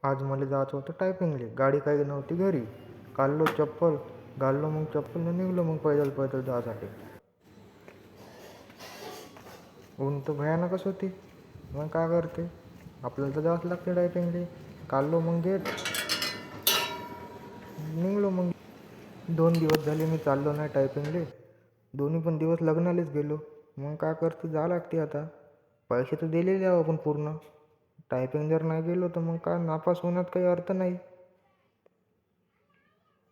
आज मला जायचं होतं टायपिंगले. गाडी काही नव्हती घरी. काढलो चप्पल, घाललो मग चप्पल निघलो मग पैदल पैदल जायसाठी. ऊन तर भयानकच होती. मग काय करते, आपल्याला तर जावंच लागते टायपिंगले. काढलो मग गेट, निघलो मग. 2 दिवस झाले मी चाललो नाही टायपिंगले. दोन्ही पण दिवस लग्नालाच गेलो. मग काय करते, जा लागते आता. पैसे तर दिलेले आहे आपण पूर्ण. टायपिंग जर नाही गेलो तर मग काय नापास होण्यात काही अर्थ नाही.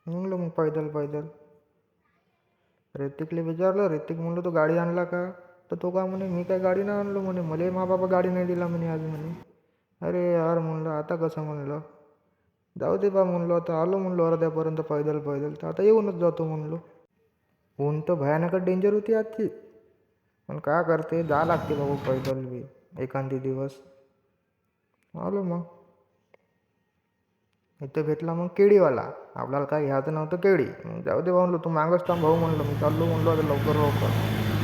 निघलो मग पैदल पैदल. ऋतिकला विचारलं, ऋतिक म्हणलं तो गाडी आणला का? तर तो का म्हणे मी काय गाडी नाही आणलो म्हणे, मला मा बाबा गाडी नाही दिला म्हणे आज म्हणे. अरे यार म्हणलं आता कसं म्हणलं. जाऊ दे बा म्हणलो, आता आलो म्हणलो अर्ध्यापर्यंत पैदल पैदल, तर आता येऊनच जातो म्हणलो. ऊन तर भयानकच डेंजर होती आजची. पण काय करते, जा लागते बाबा पैदल बी एखादी दिवस. आलो मग. इथं भेटला मग केळीवाला. आपल्याला काय घ्यायचं नव्हतं केळी. जाऊ दे म्हणलो, तू मागच थांब भाऊ म्हणलं, मी चाललो म्हणलो आता लवकर लवकर.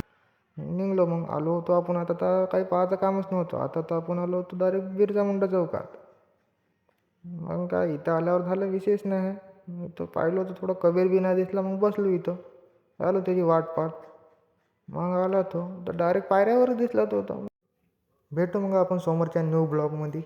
निघलो मग. आलो होतो आपण आता, तर काही पाहायचं कामच नव्हतं. आता तर आपण आलो होतो डायरेक्ट बिरजा मुंडा चौकात. मग काय इथं आल्यावर झालं विशेष नाही. इथं पाहिलं होतं थोडं, कबीर बी नाही दिसला. मग बसलो इथं, आलो त्याची वाट पाहत. मग आला तो तर डायरेक्ट पायऱ्यावरच दिसला तो. भेटू मग आपण समोरच्या न्यू ब्लॉगमध्ये.